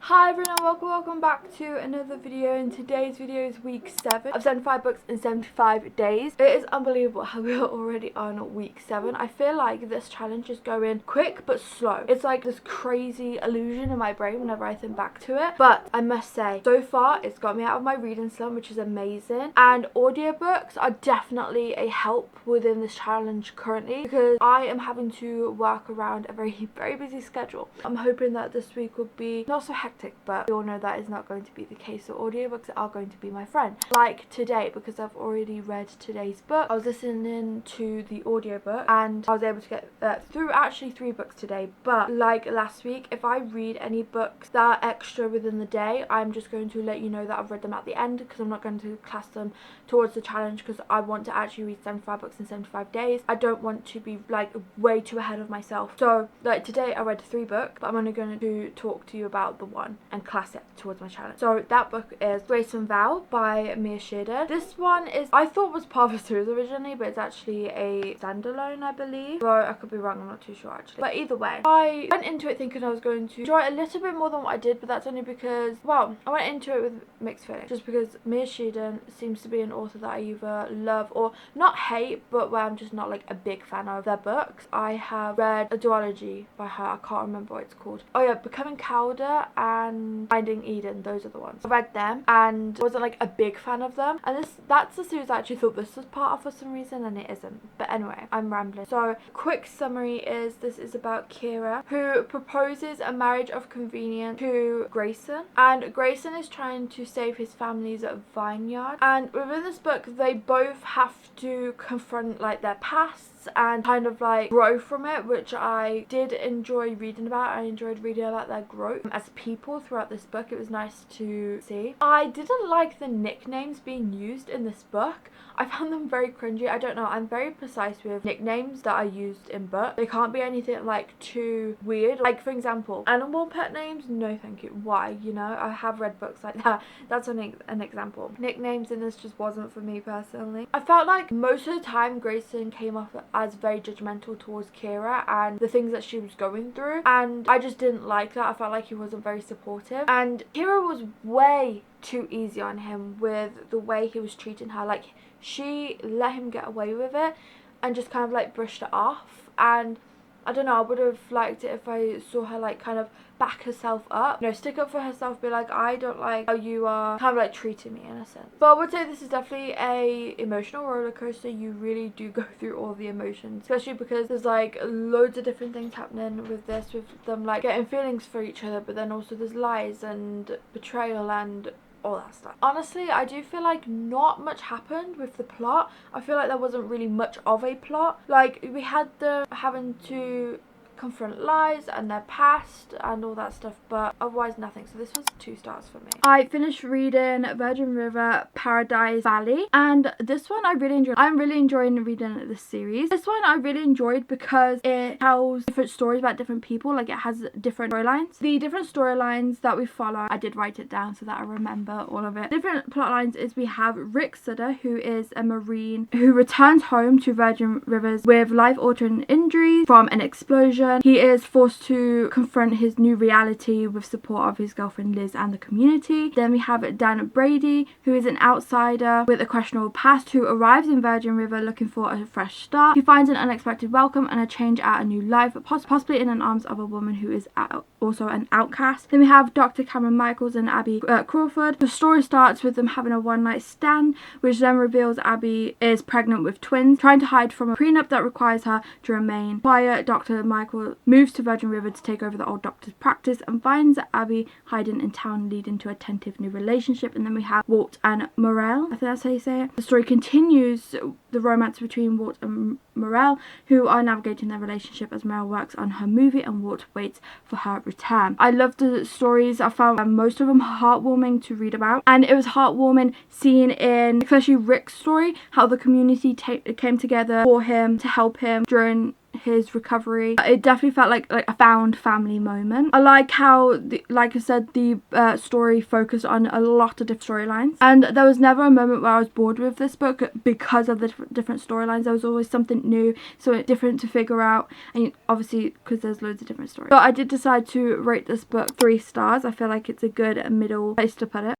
Hi everyone, welcome back to another video. And today's video is week 7 of 75 books in 75 days. It is unbelievable how we're already on week 7. I feel like this challenge is going quick but slow. It's like this crazy illusion in my brain whenever I think back to it. But I must say, so far it's got me out of my reading slump, which is amazing. And audiobooks are definitely a help within this challenge currently, because I am having to work around a very busy schedule. I'm hoping that this week will be not so hectic, but we all know that is not going to be the case. So audiobooks are going to be my friend. Like today, because I've already read today's book, I was listening to the audiobook and I was able to get through actually 3 books today. But like last week, if I read any books that are extra within the day, I'm just going to let you know that I've read them at the end, because I'm not going to class them towards the challenge, because I want to actually read 75 books in 75 days. I don't want to be like way too ahead of myself. So like today I read 3 books, but I'm only going to talk to you about the one and class it towards my challenge. So that book is Grace and Val by Mia Shearden. This one is, I thought was part of a series originally, but it's actually a standalone, I believe. Though I could be wrong, I'm not too sure actually. But either way, I went into it thinking I was going to enjoy it a little bit more than what I did, but that's only because, well, I went into it with mixed feelings. Just because Mia Shearden seems to be an author that I either love or not hate, but where I'm just not like a big fan of their books. I have read a duology by her, I can't remember what it's called. Oh yeah, Becoming Cowder and Finding Eden, those are the ones. I read them and wasn't like a big fan of them, and that's the series I actually thought this was part of for some reason, and it isn't. But anyway, I'm rambling. So quick summary is, this is about Kira, who proposes a marriage of convenience to Grayson, and Grayson is trying to save his family's vineyard. And within this book, they both have to confront like their pasts and kind of like grow from it, which I did enjoy reading about. I enjoyed reading about their growth as people throughout this book. It was nice to see. I didn't like the nicknames being used in this book. I found them very cringy. I don't know, I'm very precise with nicknames that are used in books. They can't be anything like too weird. Like for example, animal pet names, no thank you. Why? You know, I have read books like that. That's an example. Nicknames in this just wasn't for me personally. I felt like most of the time Grayson came off as very judgmental towards Kira and the things that she was going through, and I just didn't like that. I felt like he wasn't very supportive, and Kira was way too easy on him with the way he was treating her. Like she let him get away with it and just kind of like brushed it off. And I don't know, I would have liked it if I saw her like kind of back herself up, you know, stick up for herself, be like, I don't like how you are kind of like treating me in a sense. But I would say this is definitely a emotional roller coaster. You really do go through all the emotions, especially because there's like loads of different things happening with this, with them like getting feelings for each other, but then also there's lies and betrayal and all that stuff. Honestly, I do feel like not much happened with the plot. I feel like there wasn't really much of a plot. Like we had them having to confront lies and their past and all that stuff, but otherwise nothing. So this was 2 stars for me. I finished reading Virgin River Paradise Valley, and this one I really enjoyed. I'm really enjoying reading this series. This one I really enjoyed because it tells different stories about different people. Like it has different storylines. The different storylines that we follow, I did write it down so that I remember all of it. Different plot lines is we have Rick Sutter, who is a Marine who returns home to Virgin Rivers with life-altering injuries from an explosion. He is forced to confront his new reality with support of his girlfriend Liz and the community. Then we have Dan Brady, who is an outsider with a questionable past, who arrives in Virgin River looking for a fresh start. He finds an unexpected welcome and a change at a new life, possibly in the arms of a woman who is also an outcast. Then we have Dr. Cameron Michaels and Abby Crawford. The story starts with them having a one-night stand, which then reveals Abby is pregnant with twins, trying to hide from a prenup that requires her to remain quiet. Dr. Michael moves to Virgin River to take over the old doctor's practice and finds Abby hiding in town, leading to a tentative new relationship. And then we have Walt and Morel, I think that's how you say it. The story continues the romance between Walt and Morel, who are navigating their relationship as Morel works on her movie and Walt waits for her return. I love the stories. I found most of them heartwarming to read about, and it was heartwarming seeing in especially Rick's story how the community came together for him to help him during his recovery. It definitely felt like a found family moment. I like how, like I said, the story focused on a lot of different storylines, and there was never a moment where I was bored with this book because of the different storylines. There was always something new, something different to figure out, and obviously because there's loads of different stories. So I did decide to rate this book 3 stars. I feel like it's a good middle place to put it.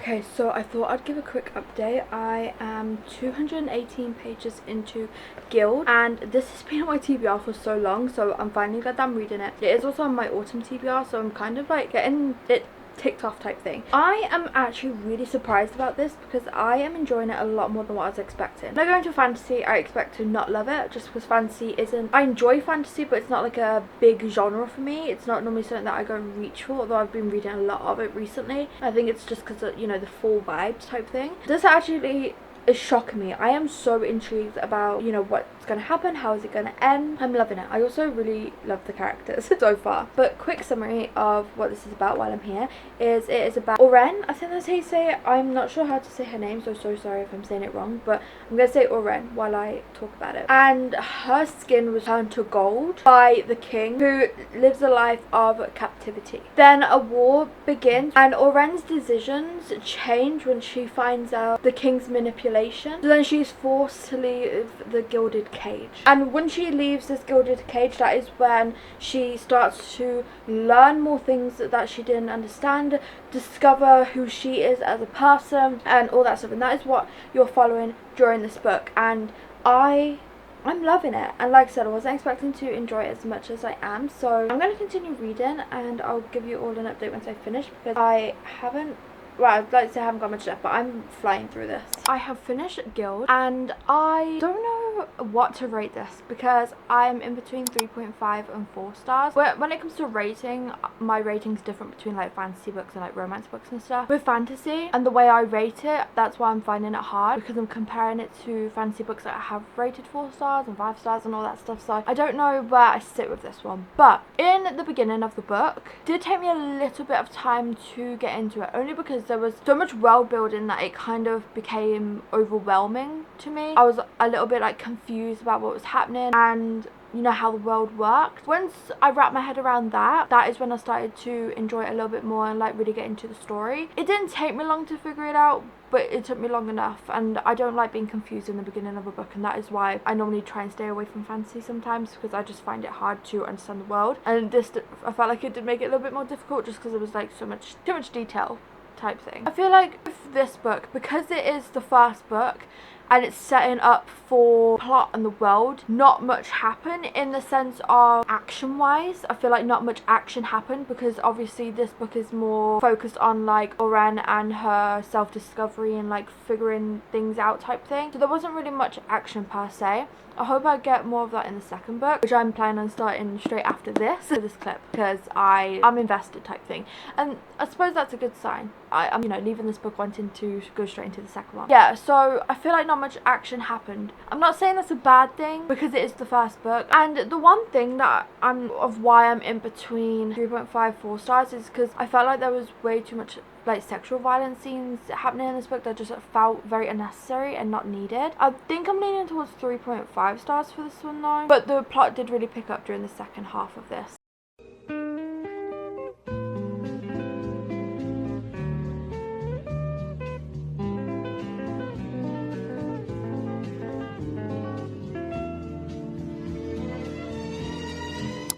Okay, so I thought I'd give a quick update. I am 218 pages into Guild, and this has been on my TBR for so long, so I'm finally glad that I'm reading it. It is also on my autumn TBR, so I'm kind of like getting it ticked off type thing. I am actually really surprised about this because I am enjoying it a lot more than what I was expecting. When I go into fantasy, I expect to not love it just because fantasy isn't, I enjoy fantasy, but it's not like a big genre for me. It's not normally something that I go and reach for, although I've been reading a lot of it recently. I think it's just because of, you know, the fall vibes type thing. This actually is shocking me. I am so intrigued about, you know, what's going to happen, how is it going to end. I'm loving it. I also really love the characters so far. But quick summary of what this is about while I'm here is it is about Oren. I think that's how you say it. I'm not sure how to say her name, so sorry if I'm saying it wrong, but I'm going to say Oren while I talk about it. And her skin was turned to gold by the king, who lives a life of captivity. Then a war begins, and Oren's decisions change when she finds out the king's manipulation. So then she's forced to leave the gilded cage, and when she leaves this gilded cage, that is when she starts to learn more things that she didn't understand, discover who she is as a person and all that stuff. And that is what you're following during this book, and I'm loving it. And like I said, I wasn't expecting to enjoy it as much as I am, so I'm going to continue reading and I'll give you all an update once I finish, because I haven't, well, I'd like to say I haven't got much left, but I'm flying through this. I have finished Guild, and I don't know what to rate this because I'm in between 3.5 and 4 stars. When it comes to rating, my rating's different between like fantasy books and like romance books and stuff. With fantasy and the way I rate it, that's why I'm finding it hard, because I'm comparing it to fantasy books that I have rated 4 stars and 5 stars and all that stuff. So I don't know where I sit with this one. But in the beginning of the book, it did take me a little bit of time to get into it, only because there was so much world building that it kind of became overwhelming to me. I was a little bit like confused about what was happening and, you know, how the world worked. Once I wrapped my head around that is when I started to enjoy it a little bit more and like really get into the story. It didn't take me long to figure it out, but it took me long enough, and I don't like being confused in the beginning of a book, and that is why I normally try and stay away from fantasy sometimes, because I just find it hard to understand the world. And this, I felt like it did make it a little bit more difficult just because there was like too much detail type thing. I feel like with this book, because it is the first book and it's setting up for plot and the world, not much happened in the sense of action wise. I feel like not much action happened because obviously this book is more focused on like Oren and her self-discovery and like figuring things out type thing, so there wasn't really much action per se. I hope I get more of that in the second book, which I'm planning on starting straight after this clip, because I'm invested type thing, and I suppose that's a good sign. I'm, you know, leaving this book wanting to go straight into the second one. Yeah, so I feel like not much action happened. I'm not saying that's a bad thing because it is the first book, and the one thing that why I'm in between 3.5 4 stars is because I felt like there was way too much like sexual violence scenes happening in this book that just felt very unnecessary and not needed. I think I'm leaning towards 3.5 stars for this one though, but the plot did really pick up during the second half of this.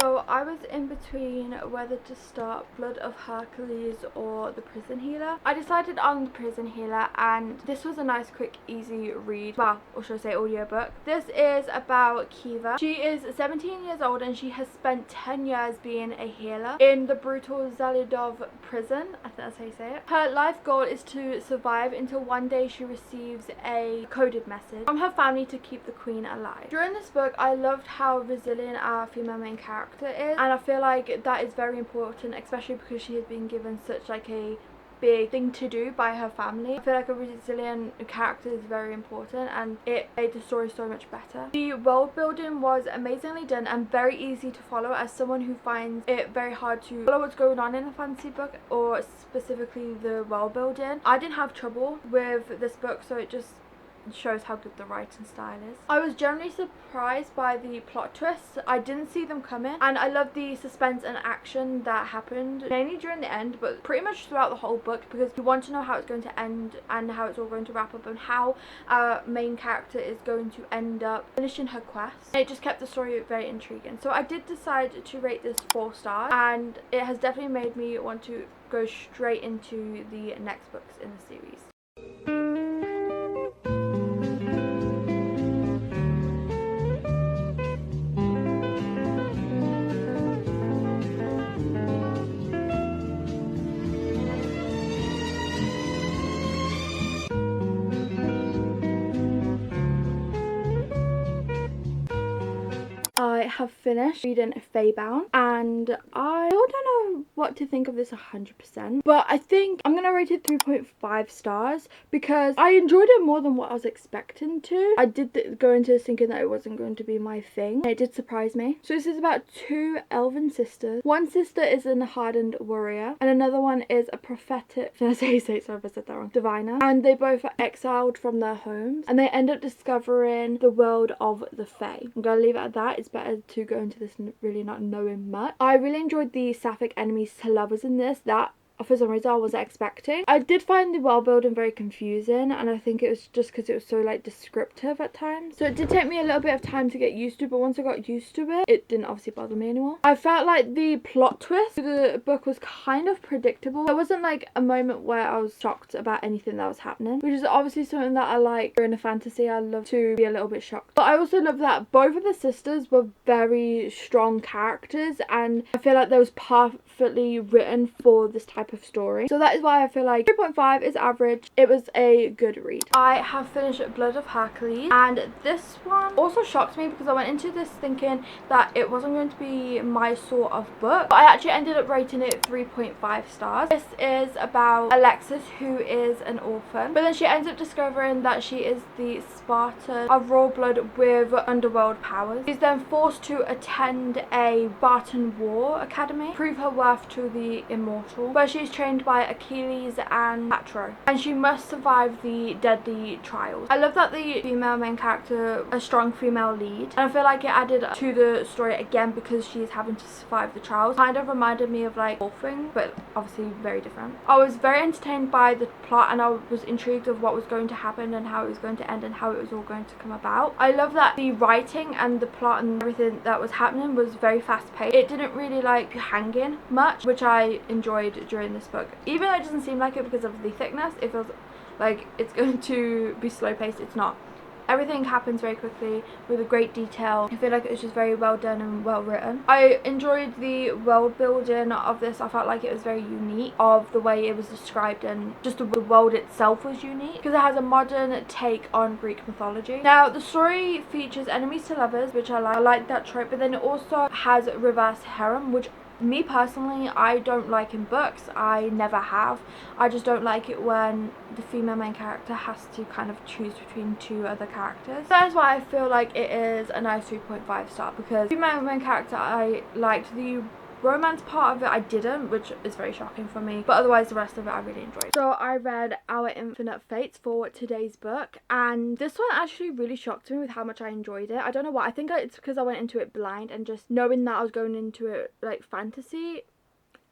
So I was in between whether to start Blood of Hercules or The Prison Healer. I decided on The Prison Healer, and this was a nice, quick, easy read. Well, or should I say audiobook. This is about Kiva. She is 17 years old and she has spent 10 years being a healer in the brutal Zalidov prison. I think that's how you say it. Her life goal is to survive until one day she receives a coded message from her family to keep the queen alive. During this book, I loved how resilient our female main character is, and I feel like that is very important, especially because she has been given such like a big thing to do by her family. I feel like a resilient character is very important, and it made the story so much better. The world building was amazingly done and very easy to follow as someone who finds it very hard to follow what's going on in a fantasy book, or specifically the world building. I didn't have trouble with this book, so it just shows how good the writing style is. I was generally surprised by the plot twists. I didn't see them coming, and I love the suspense and action that happened, mainly during the end, but pretty much throughout the whole book, because you want to know how it's going to end and how it's all going to wrap up and how our main character is going to end up finishing her quest. And it just kept the story very intriguing. So I did decide to rate this 4 stars, and it has definitely made me want to go straight into the next books in the series. I have finished reading Feybound, and I don't know what to think of this 100%, but I think I'm gonna rate it 3.5 stars because I enjoyed it more than what I was expecting to. I did go into this thinking that it wasn't going to be my thing, and it did surprise me. So this is about 2 elven sisters. One sister is an hardened warrior, and another one is a prophetic, sorry if I said that wrong, diviner, and they both are exiled from their homes, and they end up discovering the world of the Fae. I'm gonna leave it at that. It's better to go into this really not knowing much. I really enjoyed the sapphic enemies to lovers in this. That for some reason I wasn't expecting. I did find the world building very confusing, and I think it was just because it was so like descriptive at times. So it did take me a little bit of time to get used to, but once I got used to it, it didn't obviously bother me anymore. I felt like the plot twist of the book was kind of predictable. There wasn't like a moment where I was shocked about anything that was happening, which is obviously something that I like during a fantasy. I love to be a little bit shocked. But I also love that both of the sisters were very strong characters, and I feel like they was perfectly written for this type of story. So that is why I feel like 3.5 is average. It was a good read. I have finished Blood of Hercules, and this one also shocked me because I went into this thinking that it wasn't going to be my sort of book, but I actually ended up rating it 3.5 stars. This is about Alexis, who is an orphan, but then she ends up discovering that she is the Spartan of royal blood with underworld powers. She's then forced to attend a Spartan war academy, prove her worth to the immortal, where she is trained by Achilles and Patro, and she must survive the deadly trials. I love that the female main character, a strong female lead, and I feel like it added to the story again because she's having to survive the trials. Kind of reminded me of like Wolfing, but obviously very different. I was very entertained by the plot, and I was intrigued of what was going to happen and how it was going to end and how it was all going to come about. I love that the writing and the plot and everything that was happening was very fast paced. It didn't really like hanging much, which I enjoyed during this book. Even though it doesn't seem like it because of the thickness, it feels like it's going to be slow paced. It's not. Everything happens very quickly with a great detail. I feel like it was just very well done and well written. I enjoyed the world building of this. I felt like it was very unique of the way it was described, and just the world itself was unique because it has a modern take on Greek mythology. Now the story features enemies to lovers, which I like that trope, but then it also has reverse harem, which me personally I don't like in books. I never have. I just don't like it when the female main character has to kind of choose between 2 other characters. That is why I feel like it is a nice 3.5 star, because the female main character I liked. The romance part of it I didn't, which is very shocking for me, but otherwise the rest of it I really enjoyed. So I read Our Infinite Fates for today's book, and this one actually really shocked me with how much I enjoyed it. I don't know why. I think it's because I went into it blind, and just knowing that I was going into it like fantasy.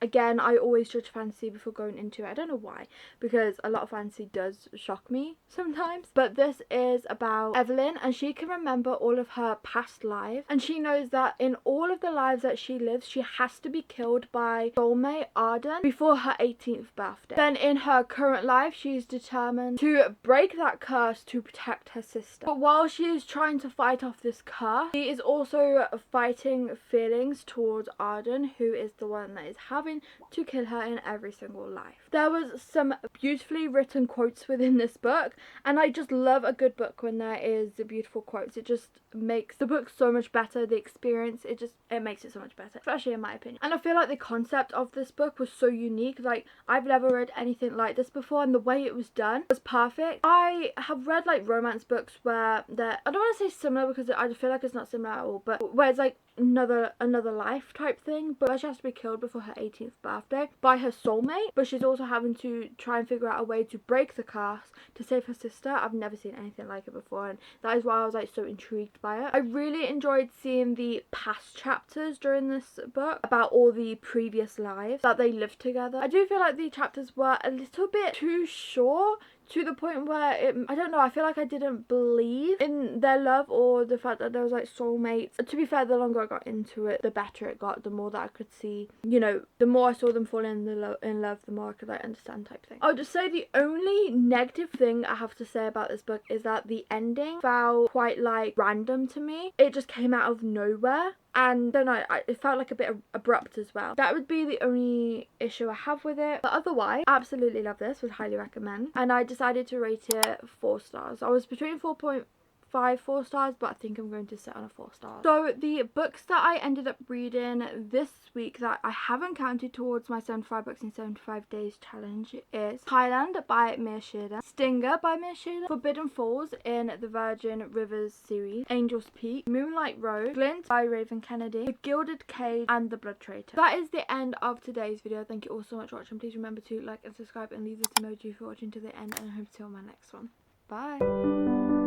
Again, I always judge fantasy before going into it. I don't know why, because a lot of fantasy does shock me sometimes. But this is about Evelyn, and she can remember all of her past lives, and she knows that in all of the lives that she lives, she has to be killed by soulmate Arden before her 18th birthday. Then in her current life, she's determined to break that curse to protect her sister. But while she is trying to fight off this curse, she is also fighting feelings towards Arden, who is the one that is having threatening to kill her in every single life. There was some beautifully written quotes within this book, and I just love a good book when there is beautiful quotes. It just makes the book so much better. The experience, it makes it so much better, especially in my opinion. And I feel like the concept of this book was so unique. Like, I've never read anything like this before, and the way it was done was perfect. I have read like romance books where they're, I don't want to say similar because I feel like it's not similar at all, but where it's like another life type thing, but she has to be killed before her 18th birthday by her soulmate, but she's also having to try and figure out a way to break the curse to save her sister. I've never seen anything like it before, and that is why I was like so intrigued by it. I really enjoyed seeing the past chapters during this book about all the previous lives that they lived together. I do feel like the chapters were a little bit too short, to the point where I don't know, I feel like I didn't believe in their love or the fact that there was like soulmates. To be fair, the longer I got into it, the better it got, the more that I could see, you know, the more I saw them fall in love, the more I could like understand type thing. I'll just say the only negative thing I have to say about this book is that the ending felt quite like random to me. It just came out of nowhere. And I don't know, it felt like a bit abrupt as well. That would be the only issue I have with it. But otherwise, absolutely love this, would highly recommend. And I decided to rate it 4 stars. I was between 4.5, 4 stars, but I think I'm going to sit on a 4 star. So the books that I ended up reading this week that I haven't counted towards my 75 books in 75 days challenge is Highland by Mia Shearden, Stinger by Mia Shearden, Forbidden Falls in the Virgin Rivers series, Angel's Peak, Moonlight Road, Glint by Raven Kennedy, The Gilded Cage, and The Blood Traitor. That is the end of today's video. Thank you all so much for watching. Please remember to like and subscribe and leave this emoji if you're watching to the end, and I hope to see you on my next one. Bye.